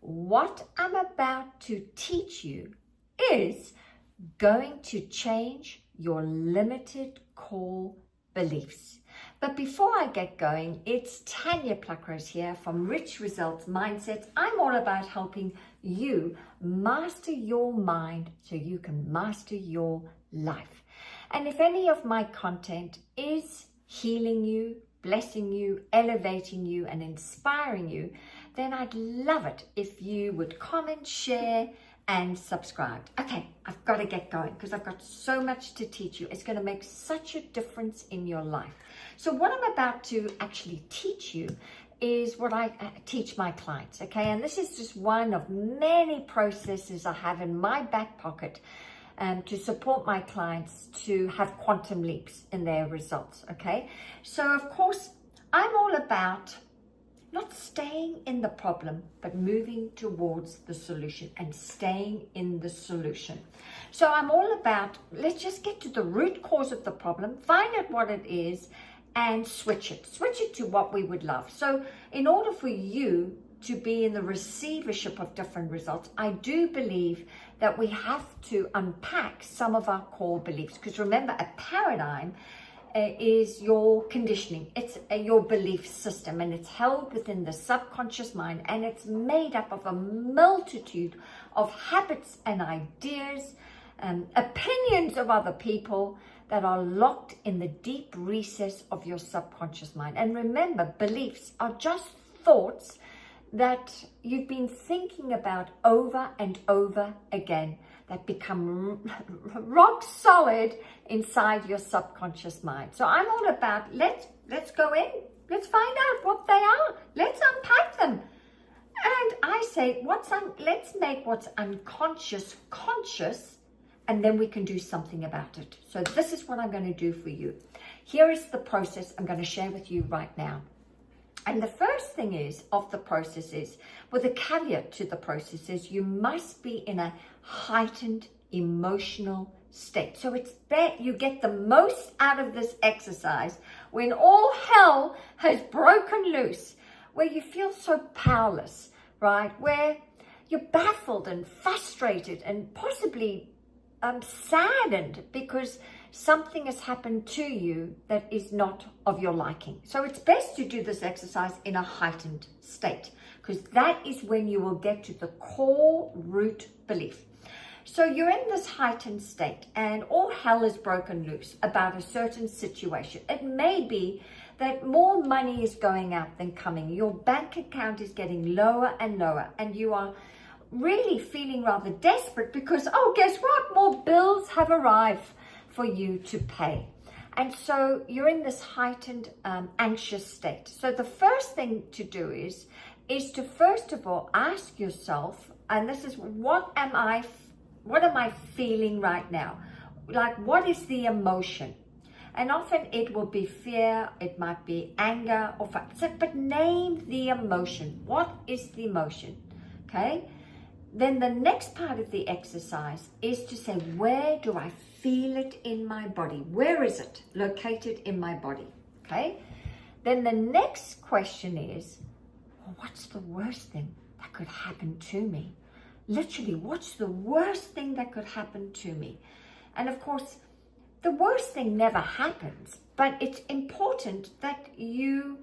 what I'm about to teach you is going to change your limited core beliefs. But before I get going, it's Tanya Pluckrose here from Rich Results Mindsets. I'm all about helping you master your mind so you can master your life. And if any of my content is healing you, blessing you, elevating you, and inspiring you, then I'd love it if you would comment, share, and subscribe. Okay, I've got to get going because I've got so much to teach you. It's going to make such a difference in your life. So what I'm about to actually teach you is what I teach my clients, okay? And this is just one of many processes I have in my back pocket to support my clients to have quantum leaps in their results, okay? So of course, I'm all about not staying in the problem, but moving towards the solution and staying in the solution. So I'm all about, let's just get to the root cause of the problem, find out what it is, and switch it to what we would love. So in order for you to be in the receivership of different results, I do believe that we have to unpack some of our core beliefs. Because remember, a paradigm is your conditioning. It's your belief system, and it's held within the subconscious mind, and it's made up of a multitude of habits and ideas, opinions of other people that are locked in the deep recess of your subconscious mind. And remember, beliefs are just thoughts that you've been thinking about over and over again that become rock solid inside your subconscious mind. So I'm all about, let's go in, let's find out what they are, let's unpack them. And I say, let's make what's unconscious conscious, and then we can do something about it. So this is what I'm going to do for you. Here is the process I'm going to share with you right now. And the first thing of the process is, with a caveat to the process is, you must be in a heightened emotional state. So it's better you get the most out of this exercise when all hell has broken loose, where you feel so powerless, right? Where you're baffled and frustrated and possibly saddened because something has happened to you that is not of your liking. So it's best to do this exercise in a heightened state, because that is when you will get to the core root belief. So you're in this heightened state and all hell is broken loose about a certain situation. It may be that more money is going out than coming. Your bank account is getting lower and lower, and you are really feeling rather desperate because, oh, guess what? More bills have arrived for you to pay. And so you're in this heightened anxious state. So the first thing to do is to first of all ask yourself, and this is, what am I feeling right now? Like, what is the emotion? And often it will be fear, it might be anger, or but name the emotion. What is the emotion? Okay. Then the next part of the exercise is to say, where do I feel it in my body? Where is it located in my body? Okay. Then the next question is, well, what's the worst thing that could happen to me? Literally, what's the worst thing that could happen to me? And of course, the worst thing never happens, but it's important that you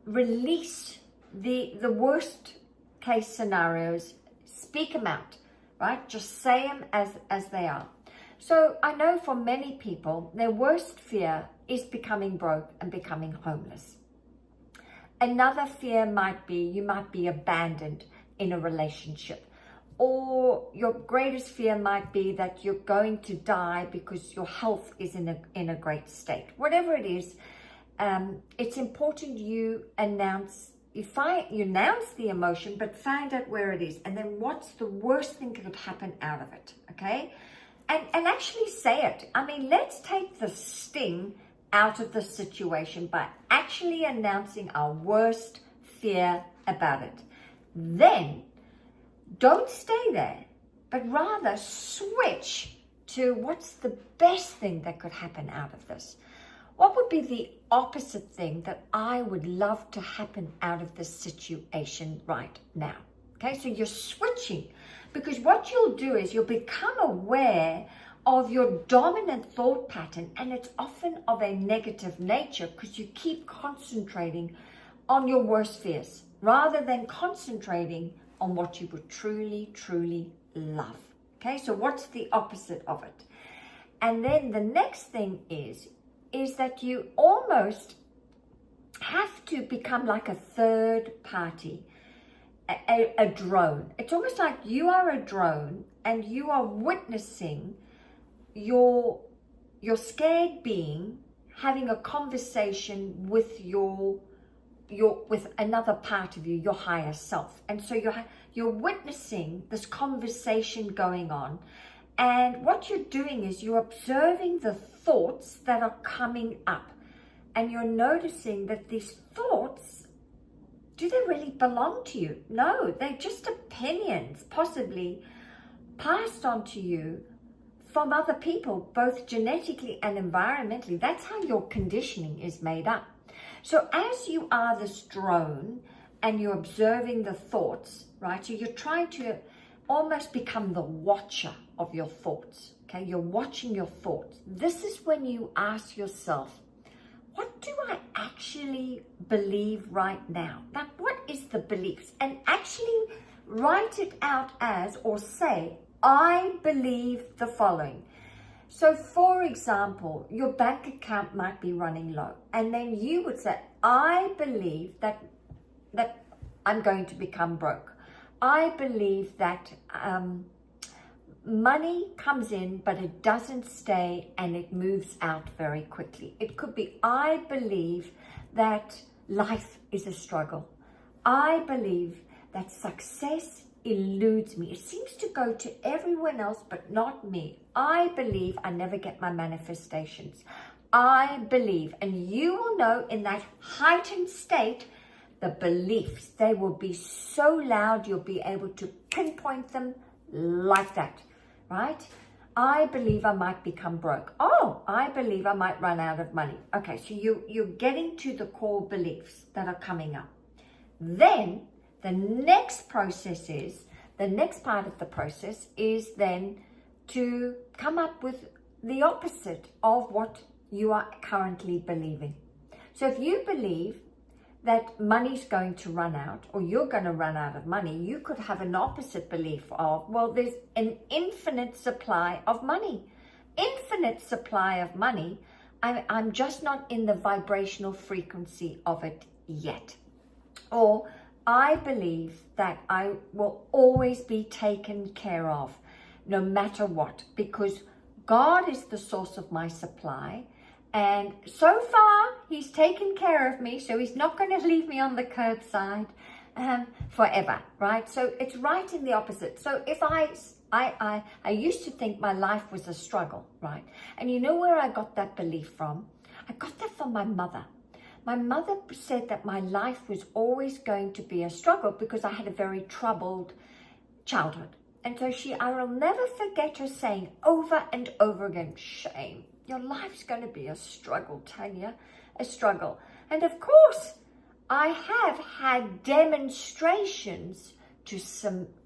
release the worst case scenarios. Speak them out, right? Just say them as they are. So I know for many people, their worst fear is becoming broke and becoming homeless. Another fear might be, you might be abandoned in a relationship. Or your greatest fear might be that you're going to die because your health is in a great state. Whatever it is, it's important you announce the emotion, but find out where it is, and then what's the worst thing that could happen out of it, okay? And actually say it. I mean, let's take the sting out of the situation by actually announcing our worst fear about it. Then, don't stay there, but rather switch to what's the best thing that could happen out of this. What would be the opposite thing that I would love to happen out of this situation right now? Okay, so you're switching, because what you'll do is you'll become aware of your dominant thought pattern, and it's often of a negative nature because you keep concentrating on your worst fears rather than concentrating on what you would truly, truly love. Okay, so what's the opposite of it? And then the next thing is that you almost have to become like a third party, a drone. It's almost like you are a drone and you are witnessing your scared being having a conversation with with another part of you, your higher self. And so you're witnessing this conversation going on. And what you're doing is you're observing the thoughts that are coming up. And you're noticing that these thoughts, do they really belong to you? No, they're just opinions, possibly passed on to you from other people, both genetically and environmentally. That's how your conditioning is made up. So as you are this drone and you're observing the thoughts, right? So you're trying to almost become the watcher of your thoughts, okay? You're watching your thoughts. This is when you ask yourself, what do I actually believe right now? Like, what is the beliefs? And actually write it out as, or say, I believe the following. So for example, your bank account might be running low, and then you would say, I believe that I'm going to become broke. I believe that money comes in, but it doesn't stay and it moves out very quickly. It could be, I believe that life is a struggle. I believe that success eludes me. It seems to go to everyone else, but not me. I believe I never get my manifestations. I believe, and you will know in that heightened state, the beliefs, they will be so loud, you'll be able to pinpoint them like that, right? I believe I might become broke. Oh, I believe I might run out of money. Okay, so you're getting to the core beliefs that are coming up. Then the next process is, the next part of the process is then to come up with the opposite of what you are currently believing. So if you believe that money's going to run out, or you're going to run out of money, you could have an opposite belief of, well, there's an infinite supply of money. Infinite supply of money. I'm just not in the vibrational frequency of it yet. Or I believe that I will always be taken care of no matter what, because God is the source of my supply. And so far, he's taken care of me, so he's not going to leave me on the curbside forever, right? So it's right in the opposite. So if I used to think my life was a struggle, right? And you know where I got that belief from? I got that from my mother. My mother said that my life was always going to be a struggle because I had a very troubled childhood. And so I will never forget her saying over and over again, shame. Your life's going to be a struggle, Tanya, a struggle. And of course, I have had demonstrations to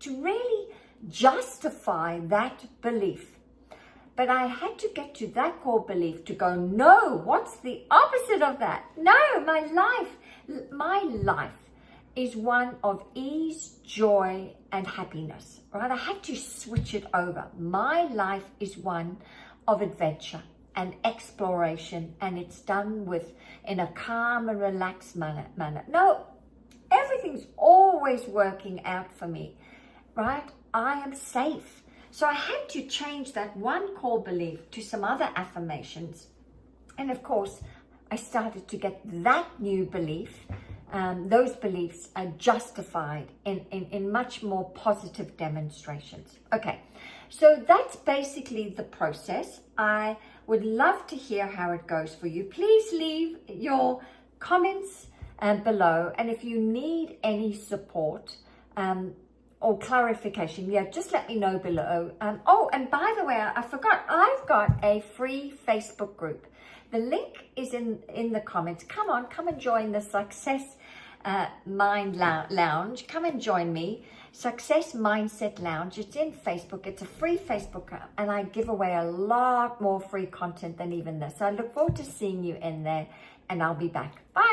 really justify that belief. But I had to get to that core belief to go, no, what's the opposite of that? No, my life is one of ease, joy, and happiness, right? I had to switch it over. My life is one of adventure and exploration, and it's done in a calm and relaxed manner. No, everything's always working out for me, right? I am safe. So I had to change that one core belief to some other affirmations. And of course, I started to get that new belief. Those beliefs are justified in much more positive demonstrations. Okay, so that's basically the process. I would love to hear how it goes for you. Please leave your comments below. And if you need any support, or clarification, just let me know below. Oh, and by the way, I forgot, I've got a free Facebook group. The link is in the comments. Come and join the Success Mind Lounge. Come and join me. Success Mindset Lounge. It's in Facebook. It's a free Facebook, and I give away a lot more free content than even this. So I look forward to seeing you in there, and I'll be back. Bye.